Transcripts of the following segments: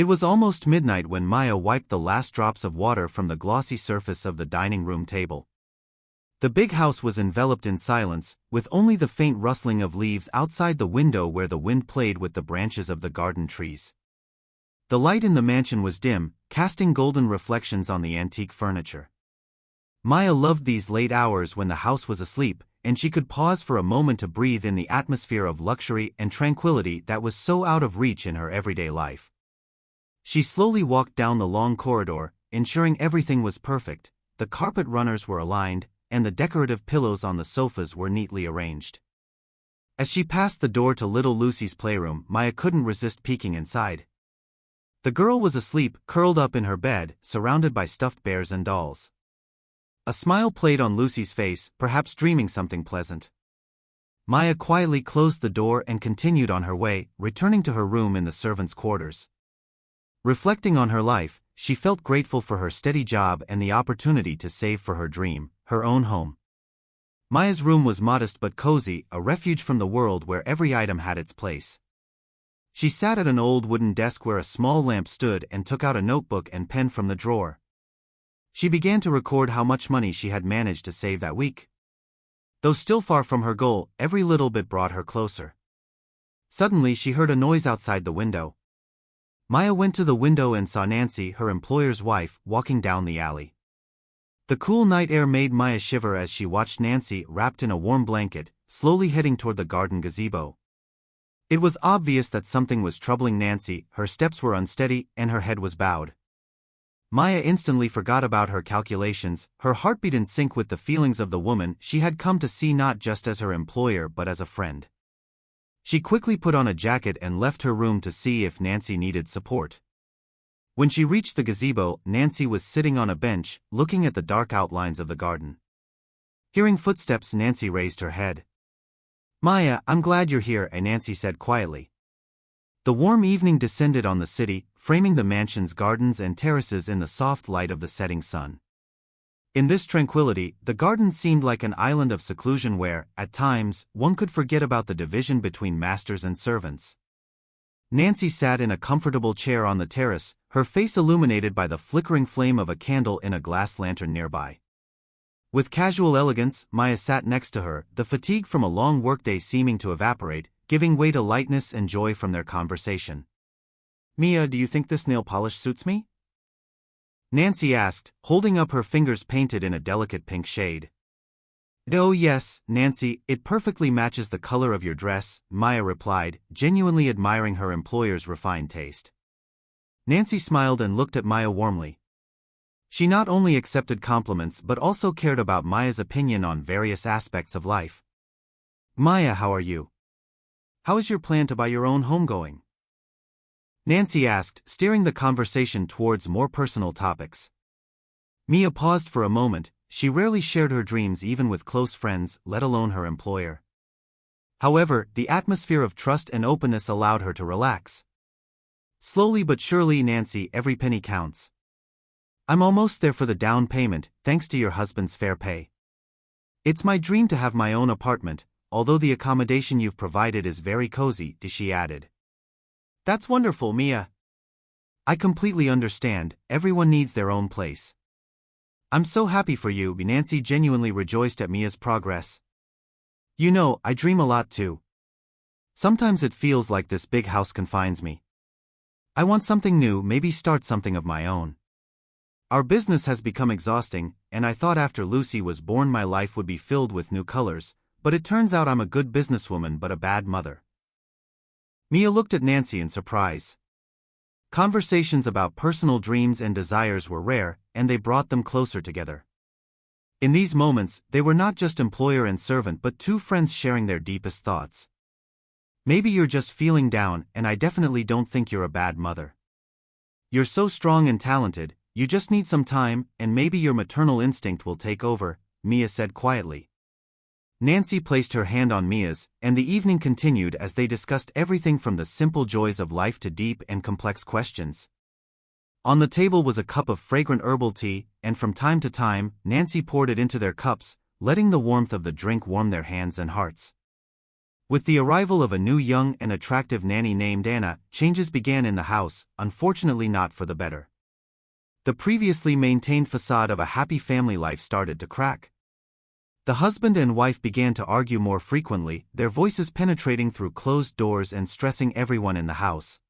It was almost midnight when Miia wiped the last drops of water from the glossy surface of the dining room table. The big house was enveloped in silence, with only the faint rustling of leaves outside the window where the wind played with the branches of the garden trees. The light in the mansion was dim, casting golden reflections on the antique furniture. Miia loved these late hours when the house was asleep, and she could pause for a moment to breathe in the atmosphere of luxury and tranquility that was so out of reach in her everyday life. She slowly walked down the long corridor, ensuring everything was perfect. The carpet runners were aligned, and the decorative pillows on the sofas were neatly arranged. As she passed the door to little Lucy's playroom, Miia couldn't resist peeking inside. The girl was asleep, curled up in her bed, surrounded by stuffed bears and dolls. A smile played on Lucy's face, perhaps dreaming something pleasant. Miia quietly closed the door and continued on her way, returning to her room in the servants' quarters. Reflecting on her life, she felt grateful for her steady job and the opportunity to save for her dream, her own home. Mia's room was modest but cozy, a refuge from the world where every item had its place. She sat at an old wooden desk where a small lamp stood and took out a notebook and pen from the drawer. She began to record how much money she had managed to save that week. Though still far from her goal, every little bit brought her closer. Suddenly she heard a noise outside the window. Miia went to the window and saw Nancy, her employer's wife, walking down the alley. The cool night air made Miia shiver as she watched Nancy, wrapped in a warm blanket, slowly heading toward the garden gazebo. It was obvious that something was troubling Nancy, her steps were unsteady, and her head was bowed. Miia instantly forgot about her calculations, her heartbeat in sync with the feelings of the woman she had come to see not just as her employer but as a friend. She quickly put on a jacket and left her room to see if Nancy needed support. When she reached the gazebo, Nancy was sitting on a bench, looking at the dark outlines of the garden. Hearing footsteps, Nancy raised her head. "Miia, I'm glad you're here," Nancy said quietly. The warm evening descended on the city, framing the mansion's gardens and terraces in the soft light of the setting sun. In this tranquility, the garden seemed like an island of seclusion where, at times, one could forget about the division between masters and servants. Nancy sat in a comfortable chair on the terrace, her face illuminated by the flickering flame of a candle in a glass lantern nearby. With casual elegance, Miia sat next to her, the fatigue from a long workday seeming to evaporate, giving way to lightness and joy from their conversation. "Miia, do you think this nail polish suits me?" Nancy asked, holding up her fingers painted in a delicate pink shade. "Oh yes, Nancy, it perfectly matches the color of your dress," Miia replied, genuinely admiring her employer's refined taste. Nancy smiled and looked at Miia warmly. She not only accepted compliments but also cared about Mia's opinion on various aspects of life. "Miia, how are you? How is your plan to buy your own home going?" Nancy asked, steering the conversation towards more personal topics. Miia paused for a moment. She rarely shared her dreams even with close friends, let alone her employer. However, the atmosphere of trust and openness allowed her to relax. "Slowly but surely, Nancy, every penny counts. I'm almost there for the down payment, thanks to your husband's fair pay. It's my dream to have my own apartment, although the accommodation you've provided is very cozy," she added. "That's wonderful, Miia. I completely understand, everyone needs their own place. I'm so happy for you." Nancy genuinely rejoiced at Mia's progress. "You know, I dream a lot too. Sometimes it feels like this big house confines me. I want something new, maybe start something of my own. Our business has become exhausting, and I thought after Lucy was born my life would be filled with new colors, but it turns out I'm a good businesswoman but a bad mother." Miia looked at Nancy in surprise. Conversations about personal dreams and desires were rare, and they brought them closer together. In these moments, they were not just employer and servant but two friends sharing their deepest thoughts. "Maybe you're just feeling down, and I definitely don't think you're a bad mother. You're so strong and talented, you just need some time, and maybe your maternal instinct will take over," Miia said quietly. Nancy placed her hand on Mia's, and the evening continued as they discussed everything from the simple joys of life to deep and complex questions. On the table was a cup of fragrant herbal tea, and from time to time, Nancy poured it into their cups, letting the warmth of the drink warm their hands and hearts. With the arrival of a new young and attractive nanny named Anna, changes began in the house, unfortunately not for the better. The previously maintained facade of a happy family life started to crack. The husband and wife began to argue more frequently, their voices penetrating through closed doors and stressing everyone in the house.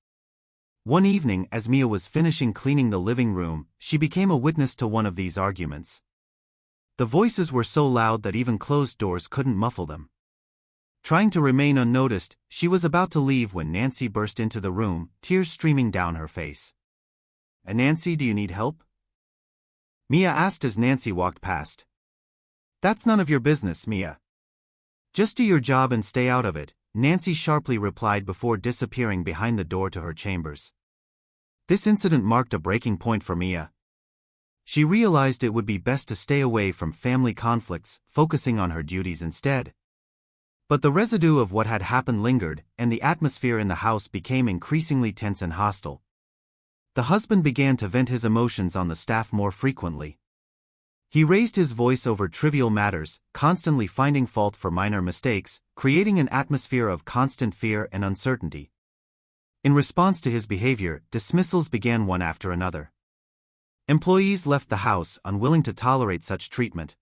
One evening, as Miia was finishing cleaning the living room, she became a witness to one of these arguments. The voices were so loud that even closed doors couldn't muffle them. Trying to remain unnoticed, she was about to leave when Nancy burst into the room, tears streaming down her face. "Nancy, do you need help?" Miia asked as Nancy walked past. "That's none of your business, Miia. Just do your job and stay out of it," Nancy sharply replied before disappearing behind the door to her chambers. This incident marked a breaking point for Miia. She realized it would be best to stay away from family conflicts, focusing on her duties instead. But the residue of what had happened lingered, and the atmosphere in the house became increasingly tense and hostile. The husband began to vent his emotions on the staff more frequently. He raised his voice over trivial matters, constantly finding fault for minor mistakes, creating an atmosphere of constant fear and uncertainty. In response to his behavior, dismissals began one after another. Employees left the house, unwilling to tolerate such treatment.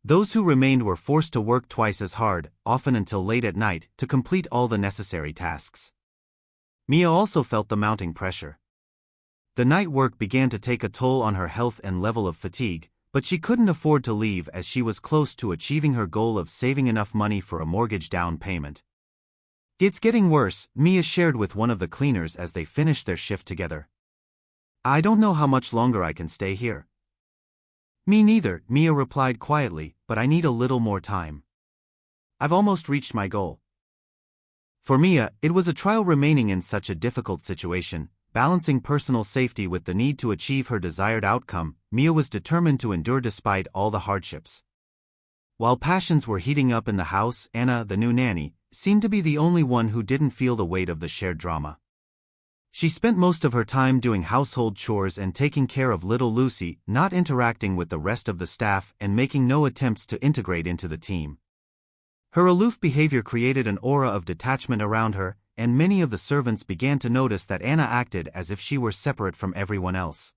Those who remained were forced to work twice as hard, often until late at night, to complete all the necessary tasks. Miia also felt the mounting pressure. The night work began to take a toll on her health and level of fatigue, but she couldn't afford to leave as she was close to achieving her goal of saving enough money for a mortgage down payment. "It's getting worse," Miia shared with one of the cleaners as they finished their shift together. "I don't know how much longer I can stay here." "Me neither," Miia replied quietly, "but I need a little more time. I've almost reached my goal." For Miia, it was a trial remaining in such a difficult situation, balancing personal safety with the need to achieve her desired outcome. Miia was determined to endure despite all the hardships. While passions were heating up in the house, Anna, the new nanny, seemed to be the only one who didn't feel the weight of the shared drama. She spent most of her time doing household chores and taking care of little Lucy, not interacting with the rest of the staff and making no attempts to integrate into the team. Her aloof behavior created an aura of detachment around her, and many of the servants began to notice that Anna acted as if she were separate from everyone else.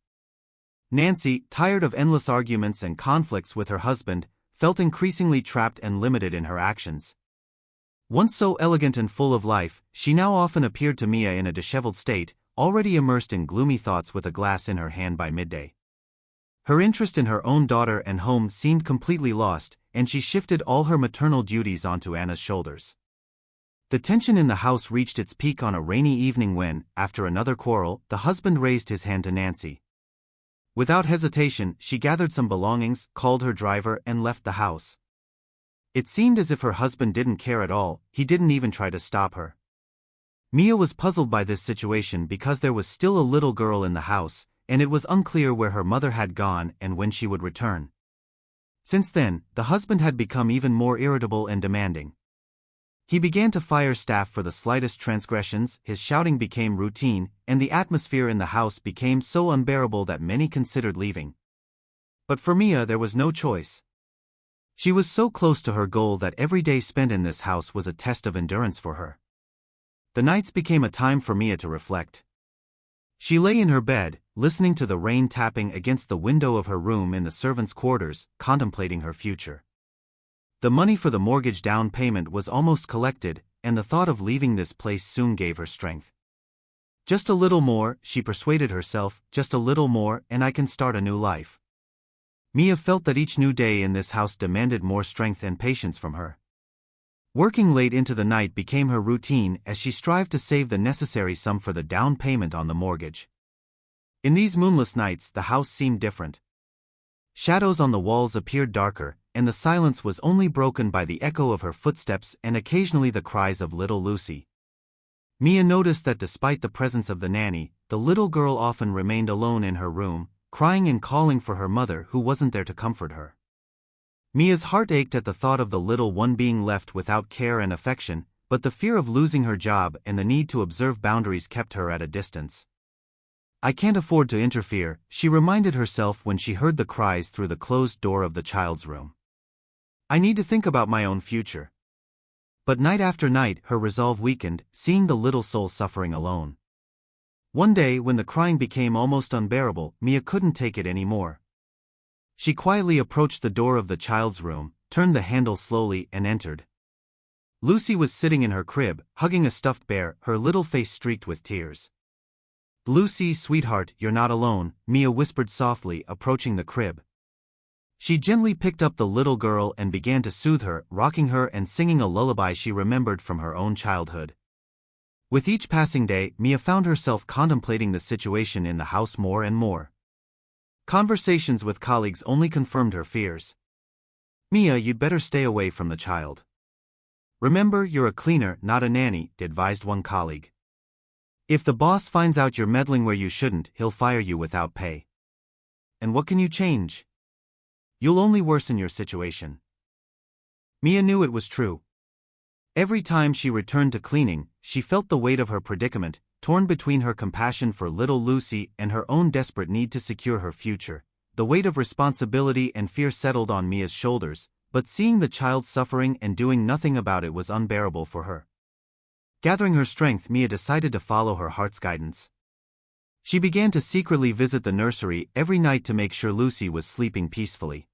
Nancy, tired of endless arguments and conflicts with her husband, felt increasingly trapped and limited in her actions. Once so elegant and full of life, she now often appeared to Miia in a disheveled state, already immersed in gloomy thoughts with a glass in her hand by midday. Her interest in her own daughter and home seemed completely lost, and she shifted all her maternal duties onto Anna's shoulders. The tension in the house reached its peak on a rainy evening when, after another quarrel, the husband raised his hand to Nancy. Without hesitation, she gathered some belongings, called her driver, and left the house. It seemed as if her husband didn't care at all, he didn't even try to stop her. Miia was puzzled by this situation because there was still a little girl in the house, and it was unclear where her mother had gone and when she would return. Since then, the husband had become even more irritable and demanding. He began to fire staff for the slightest transgressions, his shouting became routine, and the atmosphere in the house became so unbearable that many considered leaving. But for Miia there was no choice. She was so close to her goal that every day spent in this house was a test of endurance for her. The nights became a time for Miia to reflect. She lay in her bed, listening to the rain tapping against the window of her room in the servants' quarters, contemplating her future. The money for the mortgage down payment was almost collected, and the thought of leaving this place soon gave her strength. Just a little more, she persuaded herself, just a little more, and I can start a new life. Miia felt that each new day in this house demanded more strength and patience from her. Working late into the night became her routine as she strived to save the necessary sum for the down payment on the mortgage. In these moonless nights, the house seemed different. Shadows on the walls appeared darker, and the silence was only broken by the echo of her footsteps and occasionally the cries of little Lucy. Miia noticed that despite the presence of the nanny, the little girl often remained alone in her room, crying and calling for her mother who wasn't there to comfort her. Mia's heart ached at the thought of the little one being left without care and affection, but the fear of losing her job and the need to observe boundaries kept her at a distance. I can't afford to interfere, she reminded herself when she heard the cries through the closed door of the child's room. I need to think about my own future. But night after night her resolve weakened, seeing the little soul suffering alone. One day when the crying became almost unbearable, Miia couldn't take it anymore. She quietly approached the door of the child's room, turned the handle slowly and entered. Lucy was sitting in her crib, hugging a stuffed bear, her little face streaked with tears. "Lucy, sweetheart, you're not alone," Miia whispered softly, approaching the crib. She gently picked up the little girl and began to soothe her, rocking her and singing a lullaby she remembered from her own childhood. With each passing day, Miia found herself contemplating the situation in the house more and more. Conversations with colleagues only confirmed her fears. "Miia, you'd better stay away from the child. Remember, you're a cleaner, not a nanny," advised one colleague. "If the boss finds out you're meddling where you shouldn't, he'll fire you without pay. And what can you change? You'll only worsen your situation." Miia knew it was true. Every time she returned to cleaning, she felt the weight of her predicament, torn between her compassion for little Lucy and her own desperate need to secure her future. The weight of responsibility and fear settled on Mia's shoulders, but seeing the child suffering and doing nothing about it was unbearable for her. Gathering her strength, Miia decided to follow her heart's guidance. She began to secretly visit the nursery every night to make sure Lucy was sleeping peacefully.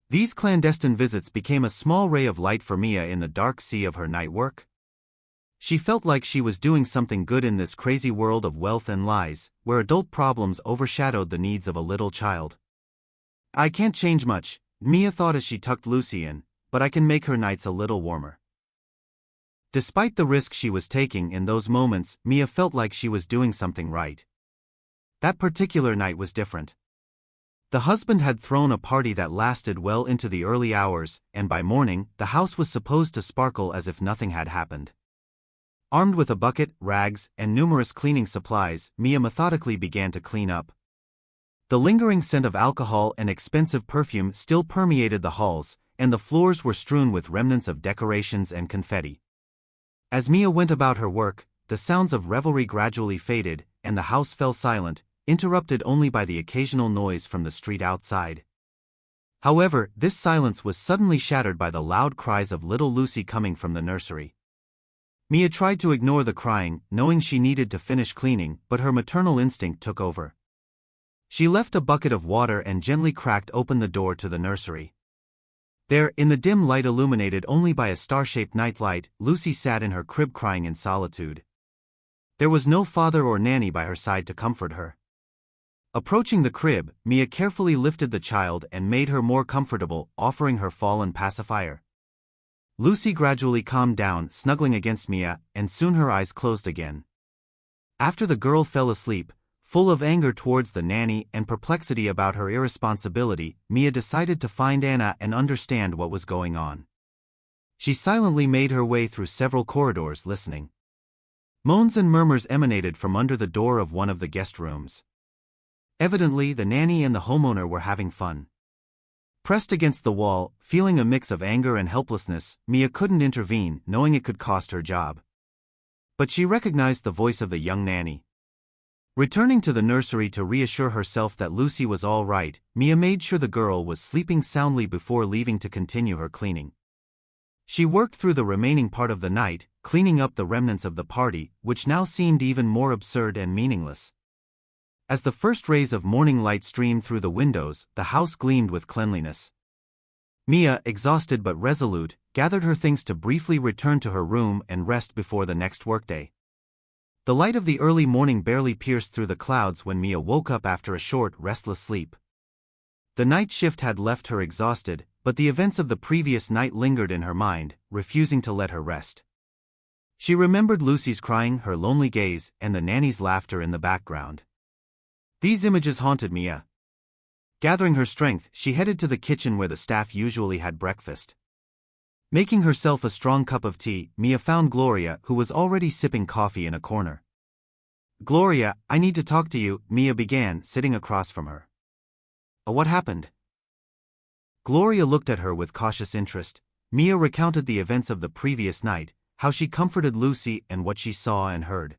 These clandestine visits became a small ray of light for Miia in the dark sea of her night work. She felt like she was doing something good in this crazy world of wealth and lies, where adult problems overshadowed the needs of a little child. "I can't change much," Miia thought as she tucked Lucy in, "but I can make her nights a little warmer." Despite the risk she was taking in those moments, Miia felt like she was doing something right. That particular night was different. The husband had thrown a party that lasted well into the early hours, and by morning, the house was supposed to sparkle as if nothing had happened. Armed with a bucket, rags, and numerous cleaning supplies, Miia methodically began to clean up. The lingering scent of alcohol and expensive perfume still permeated the halls, and the floors were strewn with remnants of decorations and confetti. As Miia went about her work, the sounds of revelry gradually faded, and the house fell silent, interrupted only by the occasional noise from the street outside. However, this silence was suddenly shattered by the loud cries of little Lucy coming from the nursery. Miia tried to ignore the crying, knowing she needed to finish cleaning, but her maternal instinct took over. She left a bucket of water and gently cracked open the door to the nursery. There, in the dim light illuminated only by a star-shaped nightlight, Lucy sat in her crib crying in solitude. There was no father or nanny by her side to comfort her. Approaching the crib, Miia carefully lifted the child and made her more comfortable, offering her fallen pacifier. Lucy gradually calmed down, snuggling against Miia, and soon her eyes closed again. After the girl fell asleep, full of anger towards the nanny and perplexity about her irresponsibility, Miia decided to find Anna and understand what was going on. She silently made her way through several corridors, listening. Moans and murmurs emanated from under the door of one of the guest rooms. Evidently, the nanny and the homeowner were having fun. Pressed against the wall, feeling a mix of anger and helplessness, Miia couldn't intervene, knowing it could cost her job. But she recognized the voice of the young nanny. Returning to the nursery to reassure herself that Lucy was all right, Miia made sure the girl was sleeping soundly before leaving to continue her cleaning. She worked through the remaining part of the night, cleaning up the remnants of the party, which now seemed even more absurd and meaningless. As the first rays of morning light streamed through the windows, the house gleamed with cleanliness. Miia, exhausted but resolute, gathered her things to briefly return to her room and rest before the next workday. The light of the early morning barely pierced through the clouds when Miia woke up after a short, restless sleep. The night shift had left her exhausted, but the events of the previous night lingered in her mind, refusing to let her rest. She remembered Lucy's crying, her lonely gaze, and the nanny's laughter in the background. These images haunted Miia. Gathering her strength, she headed to the kitchen where the staff usually had breakfast. Making herself a strong cup of tea, Miia found Gloria, who was already sipping coffee in a corner. "Gloria, I need to talk to you," Miia began, sitting across from her. "What happened?" Gloria looked at her with cautious interest. Miia recounted the events of the previous night, how she comforted Lucy and what she saw and heard.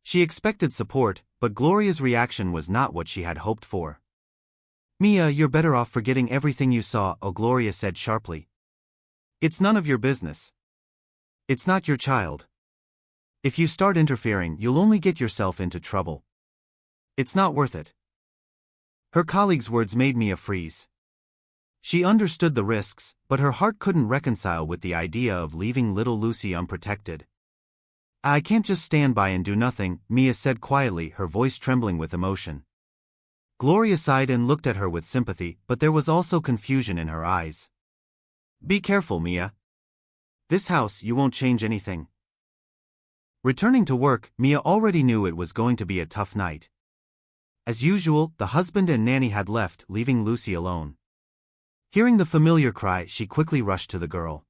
She expected support, but Gloria's reaction was not what she had hoped for. "Miia, you're better off forgetting everything you saw," Gloria said sharply. "It's none of your business." It's not your child. If you start interfering, you'll only get yourself into trouble. It's not worth it. Her colleague's words made Miia freeze. She understood the risks, but her heart couldn't reconcile with the idea of leaving little Lucy unprotected. I can't just stand by and do nothing, Miia said quietly, her voice trembling with emotion. Gloria sighed and looked at her with sympathy, but there was also confusion in her eyes. Be careful, Miia. This house, you won't change anything. Returning to work, Miia already knew it was going to be a tough night. As usual, the husband and nanny had left, leaving Lucy alone. Hearing the familiar cry, she quickly rushed to the girl.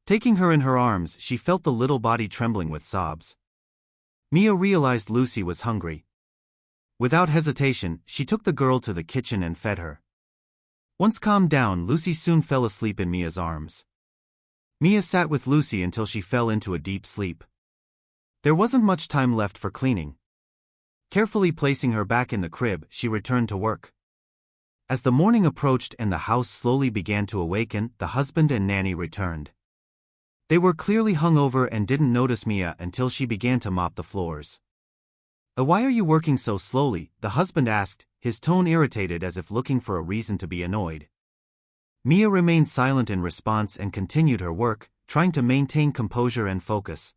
Taking her in her arms, she felt the little body trembling with sobs. Miia realized Lucy was hungry. Without hesitation, she took the girl to the kitchen and fed her. Once calmed down, Lucy soon fell asleep in Mia's arms. Miia sat with Lucy until she fell into a deep sleep. There wasn't much time left for cleaning. Carefully placing her back in the crib, she returned to work. As the morning approached and the house slowly began to awaken, the husband and nanny returned. They were clearly hungover and didn't notice Miia until she began to mop the floors. Why are you working so slowly? The husband asked, his tone irritated as if looking for a reason to be annoyed. Miia remained silent in response and continued her work, trying to maintain composure and focus.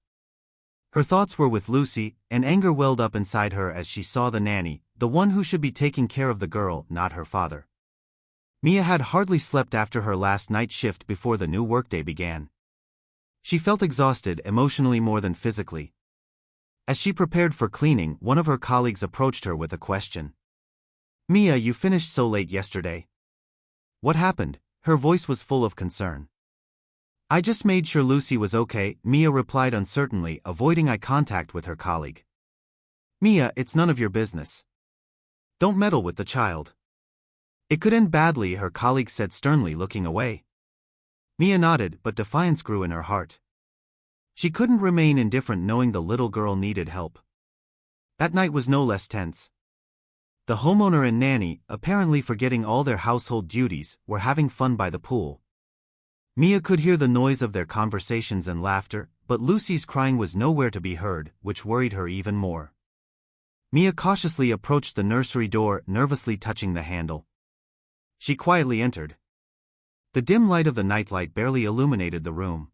Her thoughts were with Lucy, and anger welled up inside her as she saw the nanny, the one who should be taking care of the girl, not her father. Miia had hardly slept after her last night shift before the new workday began. She felt exhausted emotionally more than physically. As she prepared for cleaning, one of her colleagues approached her with a question. Miia, you finished so late yesterday. What happened? Her voice was full of concern. I just made sure Lucy was okay, Miia replied uncertainly, avoiding eye contact with her colleague. Miia, it's none of your business. Don't meddle with the child. It could end badly, her colleague said sternly, looking away. Miia nodded, but defiance grew in her heart. She couldn't remain indifferent knowing the little girl needed help. That night was no less tense. The homeowner and nanny, apparently forgetting all their household duties, were having fun by the pool. Miia could hear the noise of their conversations and laughter, but Lucy's crying was nowhere to be heard, which worried her even more. Miia cautiously approached the nursery door, nervously touching the handle. She quietly entered. The dim light of the nightlight barely illuminated the room.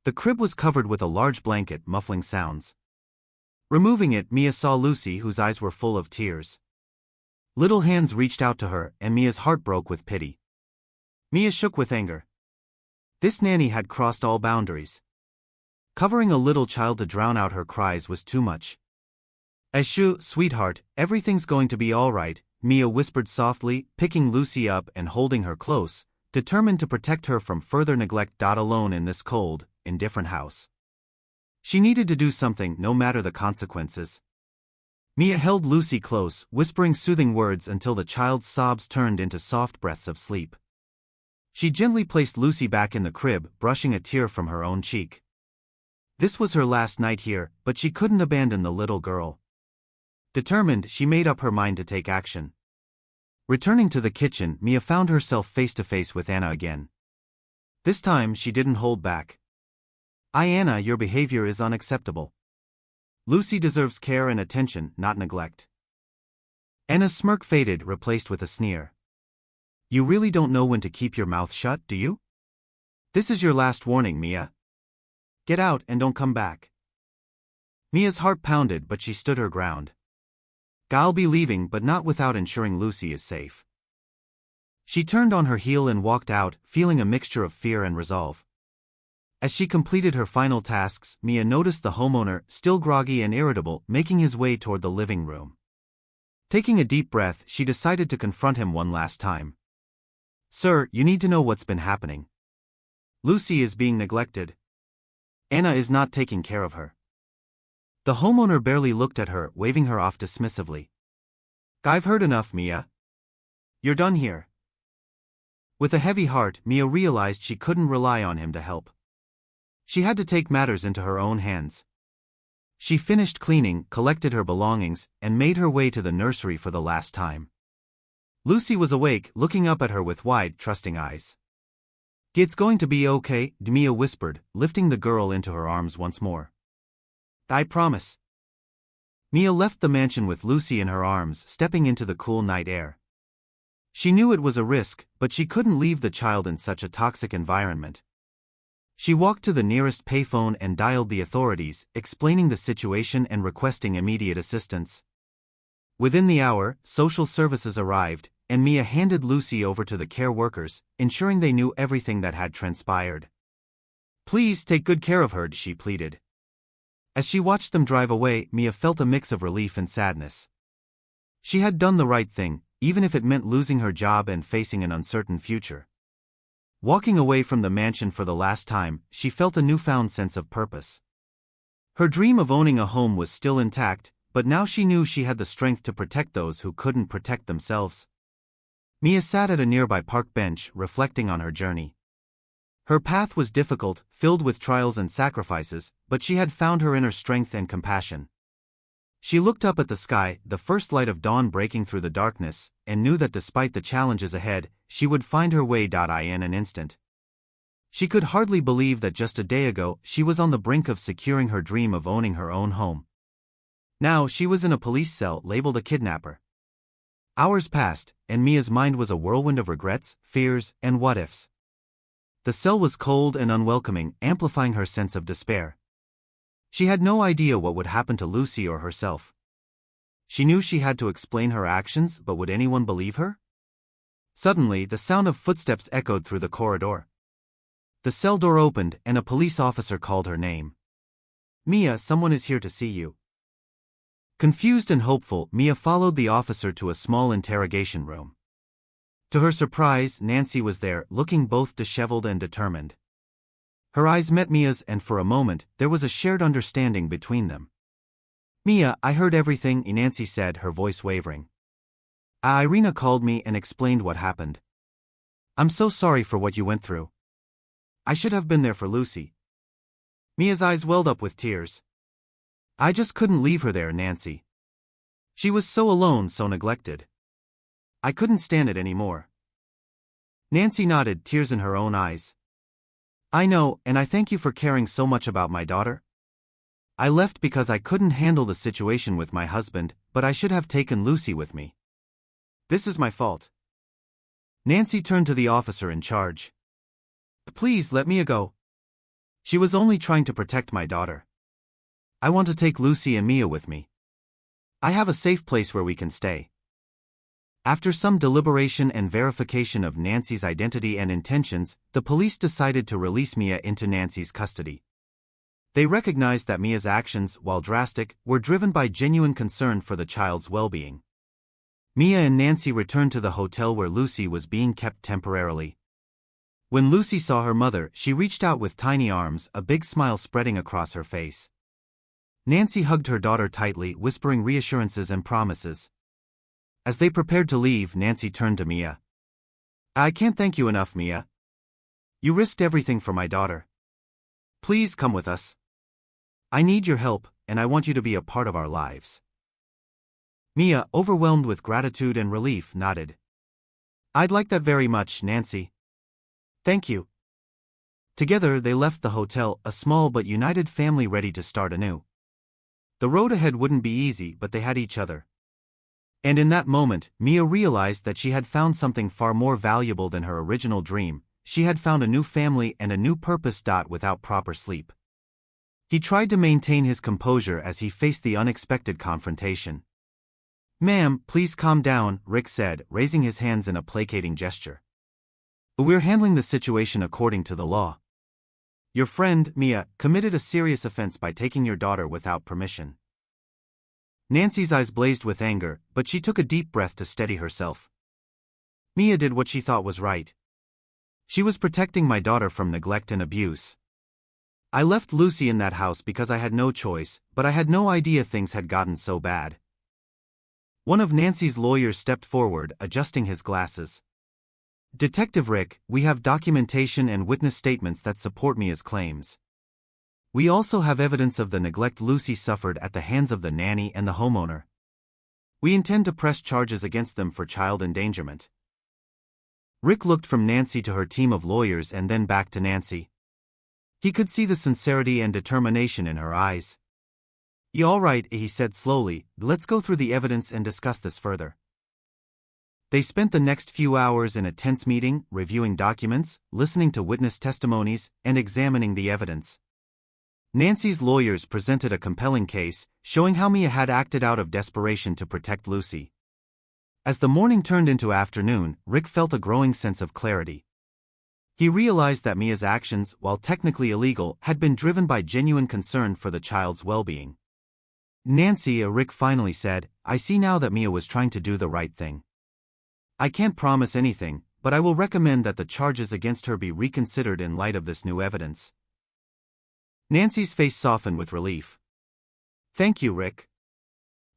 The crib was covered with a large blanket, muffling sounds. Removing it, Miia saw Lucy, whose eyes were full of tears. Little hands reached out to her, and Mia's heart broke with pity. Miia shook with anger. This nanny had crossed all boundaries. Covering a little child to drown out her cries was too much. Shoo, sweetheart, everything's going to be all right, Miia whispered softly, picking Lucy up and holding her close, determined to protect her from further neglect. Alone in this cold, indifferent house. She needed to do something, no matter the consequences. Miia held Lucy close, whispering soothing words until the child's sobs turned into soft breaths of sleep. She gently placed Lucy back in the crib, brushing a tear from her own cheek. This was her last night here, but she couldn't abandon the little girl. Determined, she made up her mind to take action. Returning to the kitchen, Miia found herself face to face with Anna again. This time, she didn't hold back. Anna, your behavior is unacceptable. Lucy deserves care and attention, not neglect. Anna's smirk faded, replaced with a sneer. You really don't know when to keep your mouth shut, do you? This is your last warning, Miia. Get out and don't come back. Mia's heart pounded, but she stood her ground. I'll be leaving, but not without ensuring Lucy is safe. She turned on her heel and walked out, feeling a mixture of fear and resolve. As she completed her final tasks, Miia noticed the homeowner, still groggy and irritable, making his way toward the living room. Taking a deep breath, she decided to confront him one last time. Sir, you need to know what's been happening. Lucy is being neglected. Anna is not taking care of her. The homeowner barely looked at her, waving her off dismissively. I've heard enough, Miia. You're done here. With a heavy heart, Miia realized she couldn't rely on him to help. She had to take matters into her own hands. She finished cleaning, collected her belongings, and made her way to the nursery for the last time. Lucy was awake, looking up at her with wide, trusting eyes. It's going to be okay, Miia whispered, lifting the girl into her arms once more. I promise. Miia left the mansion with Lucy in her arms, stepping into the cool night air. She knew it was a risk, but she couldn't leave the child in such a toxic environment. She walked to the nearest payphone and dialed the authorities, explaining the situation and requesting immediate assistance. Within the hour, social services arrived, and Miia handed Lucy over to the care workers, ensuring they knew everything that had transpired. Please take good care of her, she pleaded. As she watched them drive away, Miia felt a mix of relief and sadness. She had done the right thing, even if it meant losing her job and facing an uncertain future. Walking away from the mansion for the last time, she felt a newfound sense of purpose. Her dream of owning a home was still intact, but now she knew she had the strength to protect those who couldn't protect themselves. Miia sat at a nearby park bench, reflecting on her journey. Her path was difficult, filled with trials and sacrifices, but she had found her inner strength and compassion. She looked up at the sky, the first light of dawn breaking through the darkness, and knew that despite the challenges ahead, she would find her way. In an instant. She could hardly believe that just a day ago, she was on the brink of securing her dream of owning her own home. Now she was in a police cell labeled a kidnapper. Hours passed, and Mia's mind was a whirlwind of regrets, fears, and what-ifs. The cell was cold and unwelcoming, amplifying her sense of despair. She had no idea what would happen to Lucy or herself. She knew she had to explain her actions, but would anyone believe her? Suddenly, the sound of footsteps echoed through the corridor. The cell door opened, and a police officer called her name. Miia, someone is here to see you. Confused and hopeful, Miia followed the officer to a small interrogation room. To her surprise, Nancy was there, looking both disheveled and determined. Her eyes met Mia's, and for a moment, there was a shared understanding between them. Miia, I heard everything, Nancy said, her voice wavering. Irina called me and explained what happened. I'm so sorry for what you went through. I should have been there for Lucy. Mia's eyes welled up with tears. I just couldn't leave her there, Nancy. She was so alone, so neglected. I couldn't stand it anymore. Nancy nodded, tears in her own eyes. I know, and I thank you for caring so much about my daughter. I left because I couldn't handle the situation with my husband, but I should have taken Lucy with me. This is my fault. Nancy turned to the officer in charge. Please let Miia go. She was only trying to protect my daughter. I want to take Lucy and Miia with me. I have a safe place where we can stay. After some deliberation and verification of Nancy's identity and intentions, the police decided to release Miia into Nancy's custody. They recognized that Mia's actions, while drastic, were driven by genuine concern for the child's well-being. Miia and Nancy returned to the hotel where Lucy was being kept temporarily. When Lucy saw her mother, she reached out with tiny arms, a big smile spreading across her face. Nancy hugged her daughter tightly, whispering reassurances and promises. As they prepared to leave, Nancy turned to Miia. I can't thank you enough, Miia. You risked everything for my daughter. Please come with us. I need your help, and I want you to be a part of our lives. Miia, overwhelmed with gratitude and relief, nodded. I'd like that very much, Nancy. Thank you. Together they left the hotel, a small but united family ready to start anew. The road ahead wouldn't be easy, but they had each other. And in that moment, Miia realized that she had found something far more valuable than her original dream. She had found a new family and a new purpose. Without proper sleep. He tried to maintain his composure as he faced the unexpected confrontation. Ma'am, please calm down, Rick said, raising his hands in a placating gesture. We're handling the situation according to the law. Your friend, Miia, committed a serious offense by taking your daughter without permission. Nancy's eyes blazed with anger, but she took a deep breath to steady herself. Miia did what she thought was right. She was protecting my daughter from neglect and abuse. I left Lucy in that house because I had no choice, but I had no idea things had gotten so bad. One of Nancy's lawyers stepped forward, adjusting his glasses. Detective Rick, we have documentation and witness statements that support Mia's claims. We also have evidence of the neglect Lucy suffered at the hands of the nanny and the homeowner. We intend to press charges against them for child endangerment. Rick looked from Nancy to her team of lawyers and then back to Nancy. He could see the sincerity and determination in her eyes. "Yeah, all right," he said slowly, "let's go through the evidence and discuss this further." They spent the next few hours in a tense meeting, reviewing documents, listening to witness testimonies, and examining the evidence. Nancy's lawyers presented a compelling case, showing how Miia had acted out of desperation to protect Lucy. As the morning turned into afternoon, Rick felt a growing sense of clarity. He realized that Mia's actions, while technically illegal, had been driven by genuine concern for the child's well-being. "Nancy," Rick finally said, "I see now that Miia was trying to do the right thing. I can't promise anything, but I will recommend that the charges against her be reconsidered in light of this new evidence." Nancy's face softened with relief. "Thank you, Rick.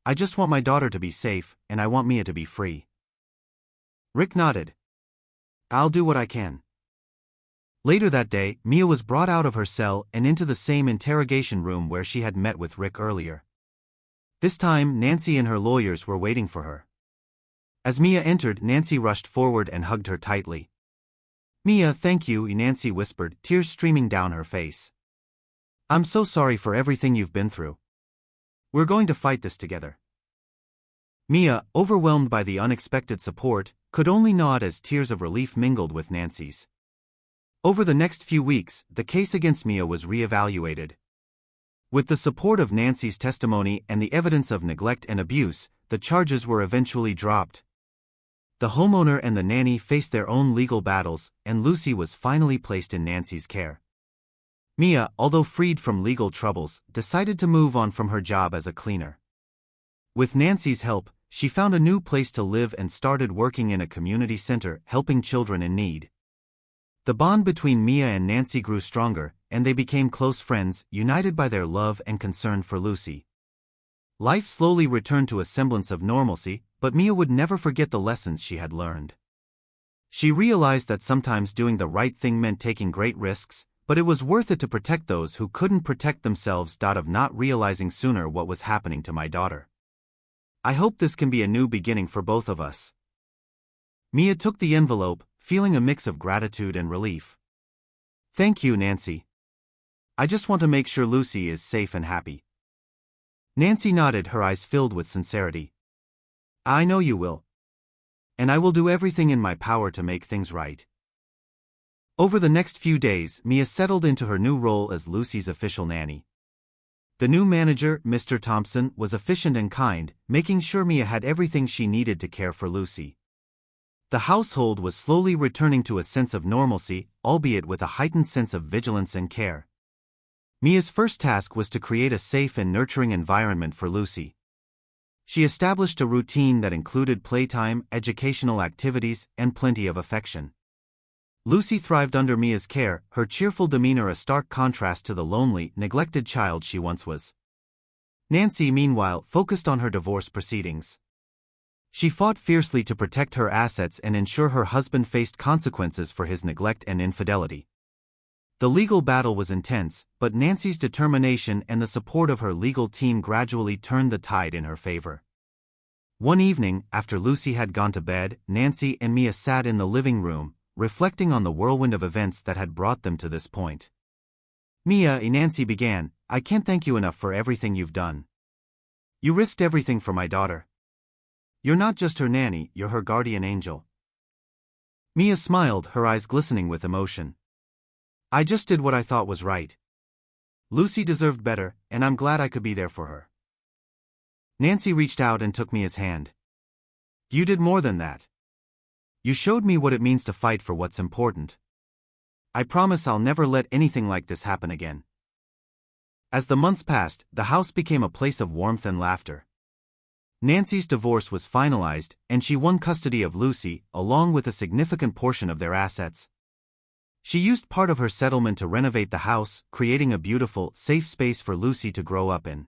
I just want my daughter to be safe, and I want Miia to be free." Rick nodded. "I'll do what I can." Later that day, Miia was brought out of her cell and into the same interrogation room where she had met with Rick earlier. This time, Nancy and her lawyers were waiting for her. As Miia entered, Nancy rushed forward and hugged her tightly. "Miia, thank you," Nancy whispered, tears streaming down her face. "I'm so sorry for everything you've been through. We're going to fight this together." Miia, overwhelmed by the unexpected support, could only nod as tears of relief mingled with Nancy's. Over the next few weeks, the case against Miia was re-evaluated. With the support of Nancy's testimony and the evidence of neglect and abuse, the charges were eventually dropped. The homeowner and the nanny faced their own legal battles, and Lucy was finally placed in Nancy's care. Miia, although freed from legal troubles, decided to move on from her job as a cleaner. With Nancy's help, she found a new place to live and started working in a community center, helping children in need. The bond between Miia and Nancy grew stronger, and they became close friends, united by their love and concern for Lucy. Life slowly returned to a semblance of normalcy, but Miia would never forget the lessons she had learned. She realized that sometimes doing the right thing meant taking great risks, but it was worth it to protect those who couldn't protect themselves. Of not realizing sooner what was happening to my daughter. I hope this can be a new beginning for both of us. Miia took the envelope, feeling a mix of gratitude and relief. "Thank you, Nancy. I just want to make sure Lucy is safe and happy." Nancy nodded, her eyes filled with sincerity. "I know you will. And I will do everything in my power to make things right." Over the next few days, Miia settled into her new role as Lucy's official nanny. The new manager, Mr. Thompson, was efficient and kind, making sure Miia had everything she needed to care for Lucy. The household was slowly returning to a sense of normalcy, albeit with a heightened sense of vigilance and care. Mia's first task was to create a safe and nurturing environment for Lucy. She established a routine that included playtime, educational activities, and plenty of affection. Lucy thrived under Mia's care, her cheerful demeanor a stark contrast to the lonely, neglected child she once was. Nancy, meanwhile, focused on her divorce proceedings. She fought fiercely to protect her assets and ensure her husband faced consequences for his neglect and infidelity. The legal battle was intense, but Nancy's determination and the support of her legal team gradually turned the tide in her favor. One evening, after Lucy had gone to bed, Nancy and Miia sat in the living room, reflecting on the whirlwind of events that had brought them to this point. "Miia," Nancy began, "I can't thank you enough for everything you've done. You risked everything for my daughter. You're not just her nanny, you're her guardian angel." Miia smiled, her eyes glistening with emotion. "I just did what I thought was right. Lucy deserved better, and I'm glad I could be there for her." Nancy reached out and took Mia's hand. "You did more than that. You showed me what it means to fight for what's important. I promise I'll never let anything like this happen again." As the months passed, the house became a place of warmth and laughter. Nancy's divorce was finalized, and she won custody of Lucy, along with a significant portion of their assets. She used part of her settlement to renovate the house, creating a beautiful, safe space for Lucy to grow up in.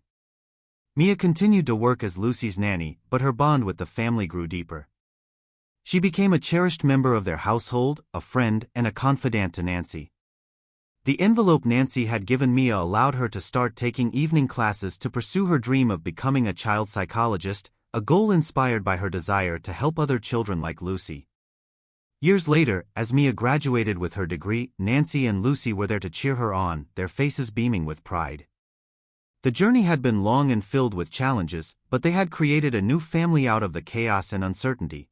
Miia continued to work as Lucy's nanny, but her bond with the family grew deeper. She became a cherished member of their household, a friend, and a confidant to Nancy. The envelope Nancy had given Miia allowed her to start taking evening classes to pursue her dream of becoming a child psychologist, a goal inspired by her desire to help other children like Lucy. Years later, as Miia graduated with her degree, Nancy and Lucy were there to cheer her on, their faces beaming with pride. The journey had been long and filled with challenges, but they had created a new family out of the chaos and uncertainty.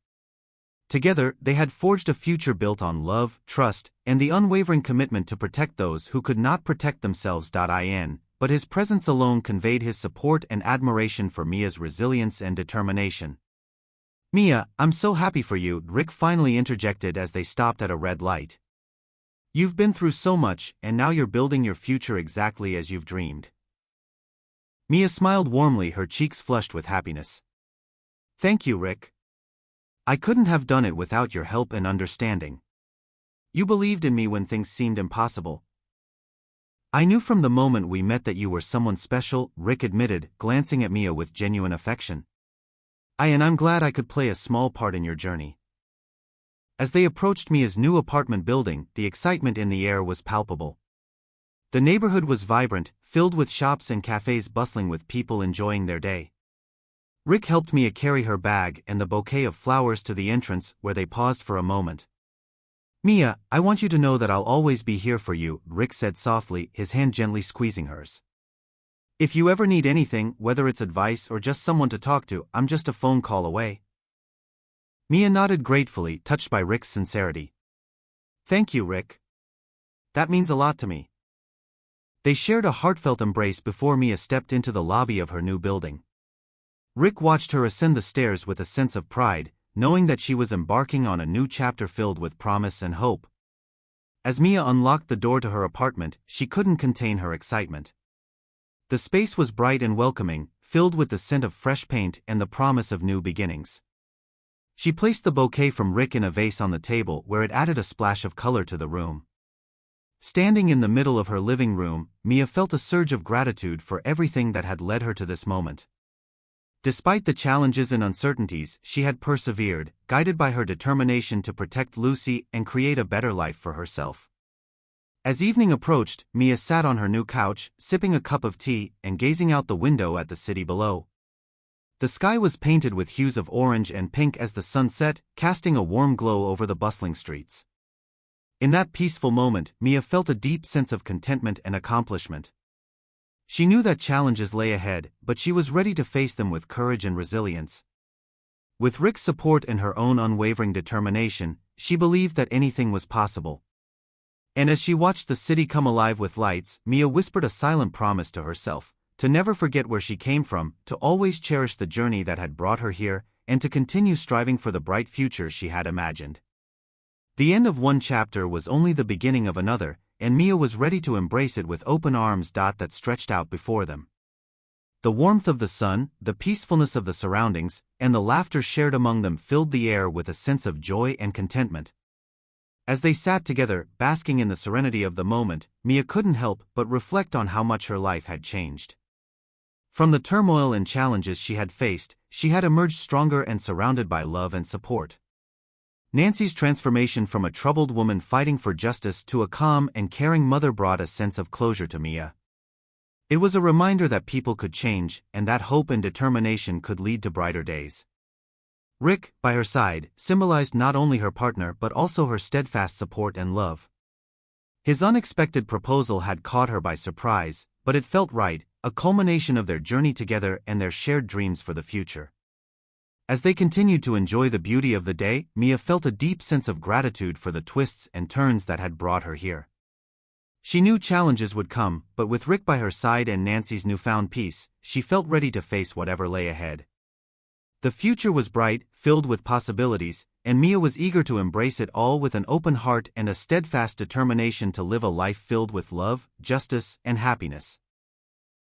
Together, they had forged a future built on love, trust, and the unwavering commitment to protect those who could not protect themselves. But his presence alone conveyed his support and admiration for Mia's resilience and determination. "Miia, I'm so happy for you," Rick finally interjected as they stopped at a red light. "You've been through so much, and now you're building your future exactly as you've dreamed." Miia smiled warmly, her cheeks flushed with happiness. "Thank you, Rick. I couldn't have done it without your help and understanding. You believed in me when things seemed impossible. I knew from the moment we met that you were someone special," Rick admitted, glancing at Miia with genuine affection. I'm glad I could play a small part in your journey." As they approached Mia's new apartment building, the excitement in the air was palpable. The neighborhood was vibrant, filled with shops and cafes bustling with people enjoying their day. Rick helped Miia carry her bag and the bouquet of flowers to the entrance, where they paused for a moment. "Miia, I want you to know that I'll always be here for you," Rick said softly, his hand gently squeezing hers. "If you ever need anything, whether it's advice or just someone to talk to, I'm just a phone call away." Miia nodded gratefully, touched by Rick's sincerity. "Thank you, Rick. That means a lot to me." They shared a heartfelt embrace before Miia stepped into the lobby of her new building. Rick watched her ascend the stairs with a sense of pride, knowing that she was embarking on a new chapter filled with promise and hope. As Miia unlocked the door to her apartment, she couldn't contain her excitement. The space was bright and welcoming, filled with the scent of fresh paint and the promise of new beginnings. She placed the bouquet from Rick in a vase on the table, where it added a splash of color to the room. Standing in the middle of her living room, Miia felt a surge of gratitude for everything that had led her to this moment. Despite the challenges and uncertainties, she had persevered, guided by her determination to protect Lucy and create a better life for herself. As evening approached, Miia sat on her new couch, sipping a cup of tea and gazing out the window at the city below. The sky was painted with hues of orange and pink as the sun set, casting a warm glow over the bustling streets. In that peaceful moment, Miia felt a deep sense of contentment and accomplishment. She knew that challenges lay ahead, but she was ready to face them with courage and resilience. With Rick's support and her own unwavering determination, she believed that anything was possible. And as she watched the city come alive with lights, Miia whispered a silent promise to herself, to never forget where she came from, to always cherish the journey that had brought her here, and to continue striving for the bright future she had imagined. The end of one chapter was only the beginning of another, and Miia was ready to embrace it with open arms that stretched out before them. The warmth of the sun, the peacefulness of the surroundings, and the laughter shared among them filled the air with a sense of joy and contentment. As they sat together, basking in the serenity of the moment, Miia couldn't help but reflect on how much her life had changed. From the turmoil and challenges she had faced, she had emerged stronger and surrounded by love and support. Nancy's transformation from a troubled woman fighting for justice to a calm and caring mother brought a sense of closure to Miia. It was a reminder that people could change, and that hope and determination could lead to brighter days. Rick, by her side, symbolized not only her partner but also her steadfast support and love. His unexpected proposal had caught her by surprise, but it felt right, a culmination of their journey together and their shared dreams for the future. As they continued to enjoy the beauty of the day, Miia felt a deep sense of gratitude for the twists and turns that had brought her here. She knew challenges would come, but with Rick by her side and Nancy's newfound peace, she felt ready to face whatever lay ahead. The future was bright, filled with possibilities, and Miia was eager to embrace it all with an open heart and a steadfast determination to live a life filled with love, justice, and happiness.